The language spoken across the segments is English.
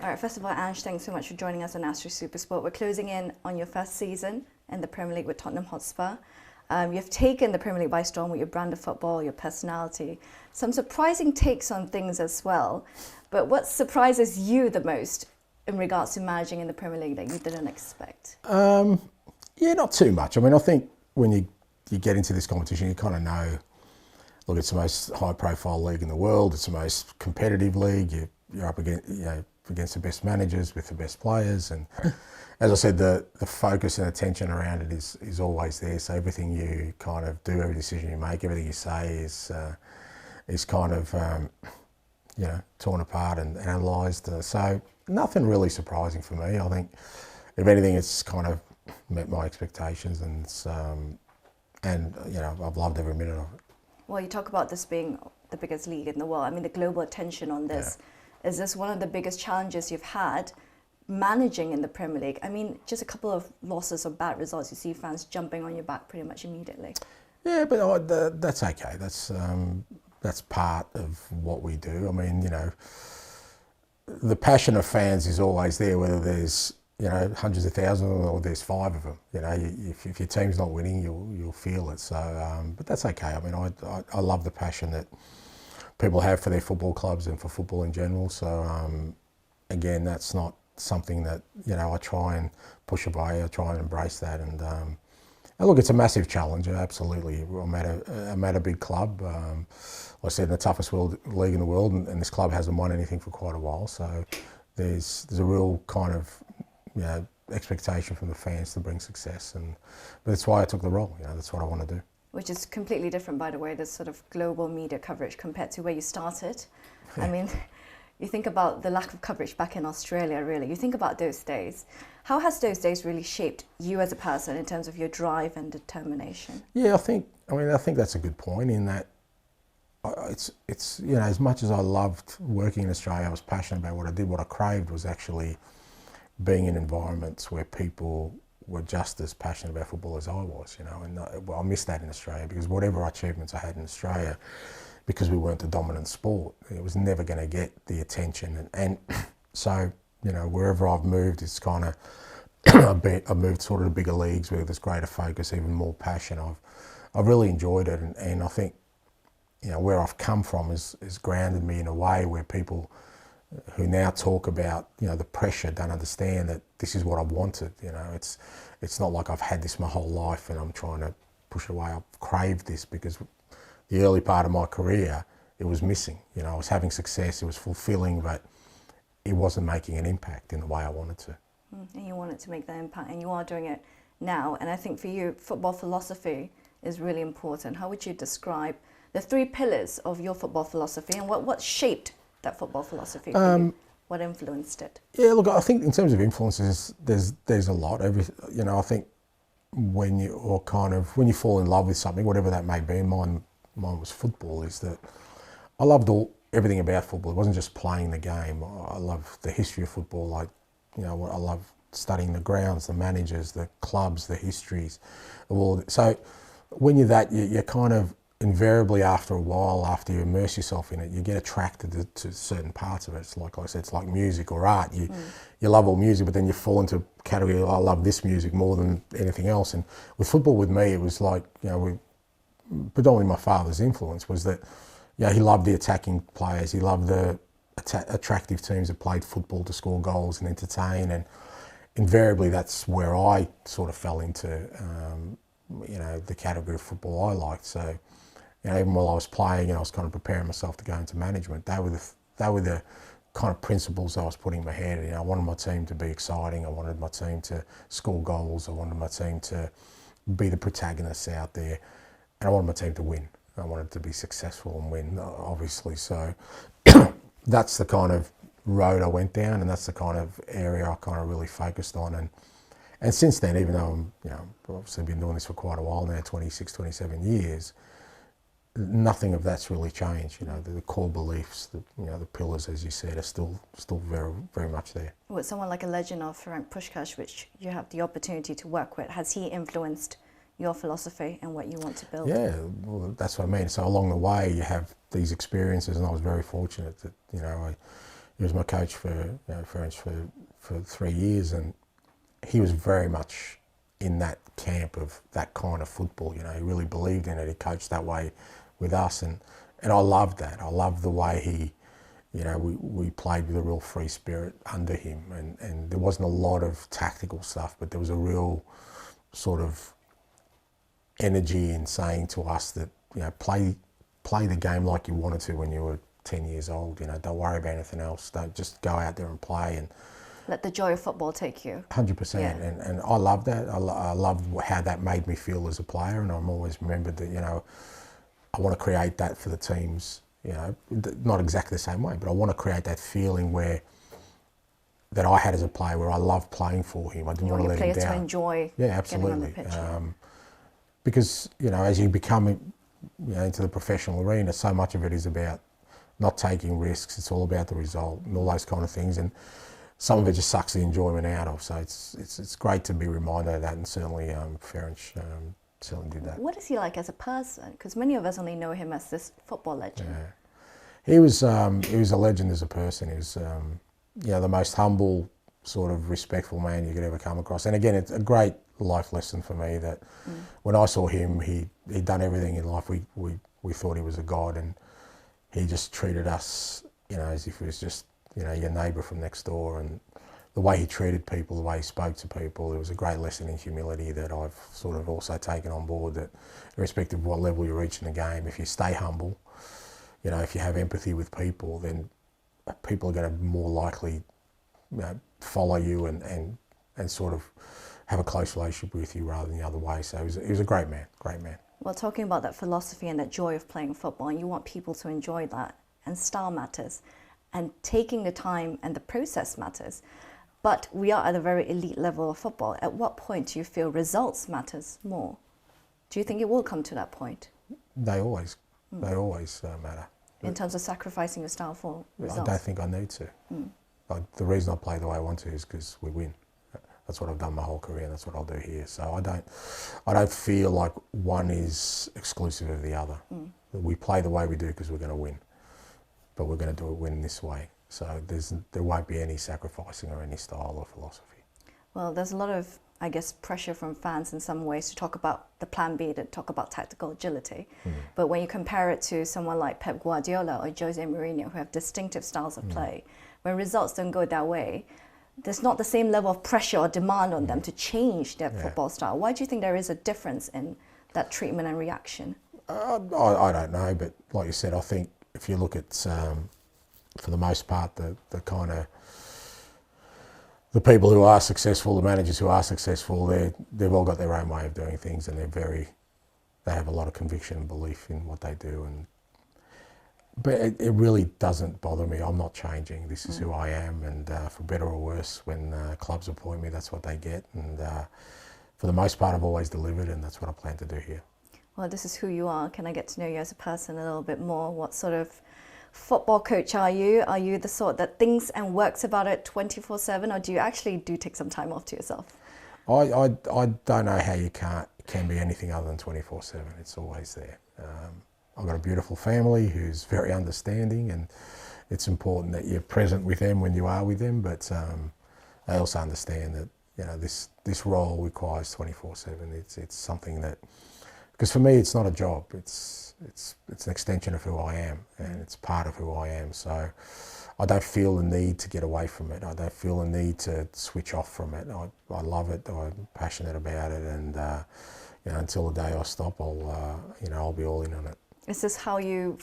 All right, first of all, Ange, thanks so much for joining us on Astro Supersport. We're closing in on your first season in the Premier League with Tottenham Hotspur. You've taken the Premier League by storm with your brand of football, your personality, some surprising takes on things as well. But what surprises you the most in regards to managing in the Premier League that you didn't expect? Yeah, not too much. I mean, I think when you get into this competition, you kind of know, look, it's the most high-profile league in the world. It's the most competitive league. You're up against the best managers with the best players, and as I said, the focus and attention around it is always there. So everything you kind of do, every decision you make, everything you say is kind of torn apart and analysed. So nothing really surprising for me. I think if anything, it's kind of met my expectations, and I've loved every minute of it. Well, you talk about this being the biggest league in the world. I mean, the global attention on this. Yeah. Is this one of the biggest challenges you've had managing in the Premier League? I mean, just a couple of losses or bad results, you see fans jumping on your back pretty much immediately. Yeah, but that's okay. That's part of what we do. I mean, the passion of fans is always there, whether there's hundreds of thousands or there's 5 of them. If your team's not winning, you'll feel it. So, but that's okay. I mean, I love the passion that people have for their football clubs and for football in general. So again, that's not something that I try and push away. I try and embrace that. And look, it's a massive challenge. Absolutely, I'm at a big club. Like I said, in the toughest league in the world, and this club hasn't won anything for quite a while. So there's a real kind of expectation from the fans to bring success, but that's why I took the role. That's what I want to do. Which is completely different, by the way, this sort of global media coverage compared to where you started. I mean, you think about the lack of coverage back in Australia, really. You think about those days. How has those days really shaped you as a person in terms of your drive and determination? Yeah, I think that's a good point in that it's as much as I loved working in Australia, I was passionate about what I did. What I craved was actually being in environments where people were just as passionate about football as I was, and I missed that in Australia, because whatever achievements I had in Australia, because we weren't the dominant sport, it was never going to get the attention. And so, wherever I've moved, it's kind of, I've moved sort of to bigger leagues where there's greater focus, even more passion. I've really enjoyed it, and I think, where I've come from has grounded me in a way where people who now talk about the pressure don't understand that this is what I wanted. It's not like I've had this my whole life and I'm trying to push it away. I've craved this because the early part of my career, it was missing. I was having success, it was fulfilling, but it wasn't making an impact in the way I wanted to. And you wanted to make that impact, and you are doing it now. And I think for you, football philosophy is really important. How would you describe the 3 pillars of your football philosophy, and what shaped that football philosophy for you? What influenced it? Yeah, look, I think in terms of influences, there's a lot. I think when you fall in love with something, whatever that may be, mine was football. Is that I loved everything about football. It wasn't just playing the game. I love the history of football. I love studying the grounds, the managers, the clubs, the histories, so when you're kind of invariably, after a while, after you immerse yourself in it, you get attracted to certain parts of it. It's like I said, it's like music or art. You love all music, but then you fall into a category of, I love this music more than anything else. And with football, with me, it was like, predominantly my father's influence was that, he loved the attacking players. He loved the attractive teams that played football to score goals and entertain. And invariably, that's where I sort of fell into, the category of football I liked. So, even while I was playing and I was kind of preparing myself to go into management, they were the kind of principles I was putting in my head. I wanted my team to be exciting. I wanted my team to score goals. I wanted my team to be the protagonists out there, and I wanted my team to win. I wanted to be successful and win, obviously. So that's the kind of road I went down, and that's the kind of area I kind of really focused on. And since then, even though I'm, obviously been doing this for quite a while now, 26, 27 years, nothing of that's really changed. The core beliefs, the pillars, as you said, are still very, very much there. With someone like a legend of Frank Lampard, which you have the opportunity to work with, has he influenced your philosophy and what you want to build? Yeah, well, that's what I mean. So along the way, you have these experiences, and I was very fortunate that he was my coach for for 3 years, and he was very much in that camp of that kind of football. He really believed in it. He coached that way with us, and I loved that. I loved the way he, we played with a real free spirit under him, and there wasn't a lot of tactical stuff, but there was a real sort of energy in saying to us that, play the game like you wanted to when you were 10 years old. Don't worry about anything else. Don't just go out there and play, and Let the joy of football take you. 100%. Yeah. And I love that. I love how that made me feel as a player, and I'm always remembered that, I want to create that for the teams, not exactly the same way, but I want to create that feeling that I had as a player, where I loved playing for him. I didn't want to let him down. Players to enjoy. Yeah, absolutely. Getting on the pitch. Because, as you become, into the professional arena, so much of it is about not taking risks. It's all about the result and all those kind of things. And some of it just sucks the enjoyment out of. So it's great to be reminded of that, and certainly Ferenc certainly did that. What is he like as a person? Because many of us only know him as this football legend. Yeah. He was a legend as a person. He was the most humble, sort of respectful man you could ever come across. And again, it's a great life lesson for me that when I saw him, he'd done everything in life. We thought he was a god, and he just treated us, as if it was just, your neighbour from next door. And the way he treated people, the way he spoke to people, it was a great lesson in humility that I've sort of also taken on board, that irrespective of what level you reach in the game, if you stay humble, if you have empathy with people, then people are going to more likely follow you and sort of have a close relationship with you rather than the other way. So he was a great man, great man. Well, talking about that philosophy and that joy of playing football, and you want people to enjoy that, and style matters, and taking the time and the process matters. But we are at a very elite level of football. At what point do you feel results matters more? Do you think it will come to that point? They always matter. In terms of sacrificing your style for results? I don't think I need to. The reason I play the way I want to is because we win. That's what I've done my whole career, and that's what I'll do here. So I don't feel like one is exclusive of the other. We play the way we do because we're going to win, but we're going to win this way. So there won't be any sacrificing or any style or philosophy. Well, there's a lot of, I guess, pressure from fans in some ways to talk about the plan B, to talk about tactical agility. But when you compare it to someone like Pep Guardiola or Jose Mourinho, who have distinctive styles of play, when results don't go that way, there's not the same level of pressure or demand on them to change their football style. Why do you think there is a difference in that treatment and reaction? I don't know, but like you said, I think if you look at, for the most part, the kind of the people who are successful, the managers who are successful, they've all got their own way of doing things, and they have a lot of conviction and belief in what they do. But it really doesn't bother me. I'm not changing. This is who I am, and for better or worse, when clubs appoint me, that's what they get. And for the most part, I've always delivered, and that's what I plan to do here. Well, this is who you are. Can I get to know you as a person a little bit more? What sort of football coach are you? Are you the sort that thinks and works about it 24/7, or do you actually take some time off to yourself? I don't know how you can be anything other than 24/7. It's always there. I've got a beautiful family who's very understanding, and it's important that you're present with them when you are with them. But they also understand that this role requires 24/7. It's something that, because for me it's not a job. It's an extension of who I am, and it's part of who I am. So I don't feel the need to get away from it. I don't feel the need to switch off from it. I love it. I'm passionate about it, and until the day I stop, I'll be all in on it. Is this how you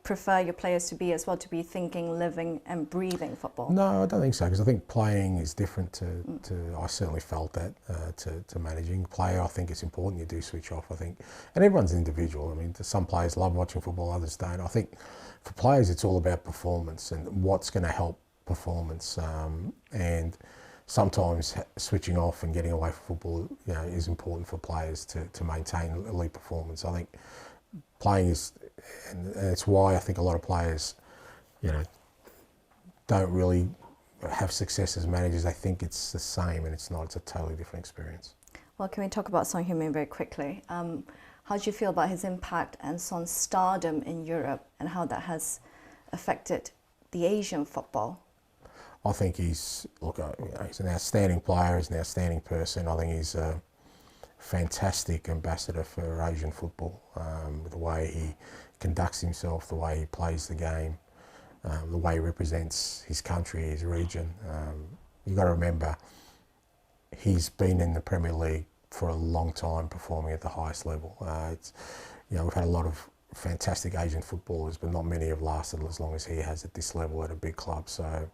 prefer your players to be as well, to be thinking, living and breathing football? No, I don't think so, because I think playing is different to I certainly felt that, to managing. Player, I think it's important you do switch off, I think. And everyone's individual. I mean, some players love watching football, others don't. I think for players it's all about performance and what's going to help performance. And sometimes switching off and getting away from football is important for players to maintain elite performance. I think playing is, and it's why I think a lot of players, don't really have success as managers. They think it's the same, and it's not. It's a totally different experience. Well, can we talk about Son Heung-min very quickly? How do you feel about his impact and Son's stardom in Europe, and how that has affected the Asian football I think he's he's an outstanding player. He's an outstanding person. I think he's a fantastic ambassador for Asian football. The way he conducts himself, the way he plays the game, the way he represents his country, his region. You've got to remember, he's been in the Premier League for a long time, performing at the highest level. We've had a lot of fantastic Asian footballers, but not many have lasted as long as he has at this level at a big club. So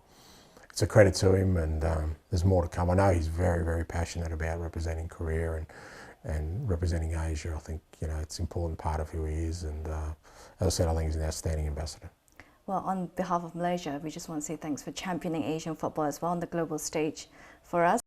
it's a credit to him, and there's more to come. I know he's very, very passionate about representing Korea and representing Asia. I think it's an important part of who he is, and as I said, I think he's an outstanding ambassador. Well, on behalf of Malaysia, we just want to say thanks for championing Asian football as well on the global stage for us.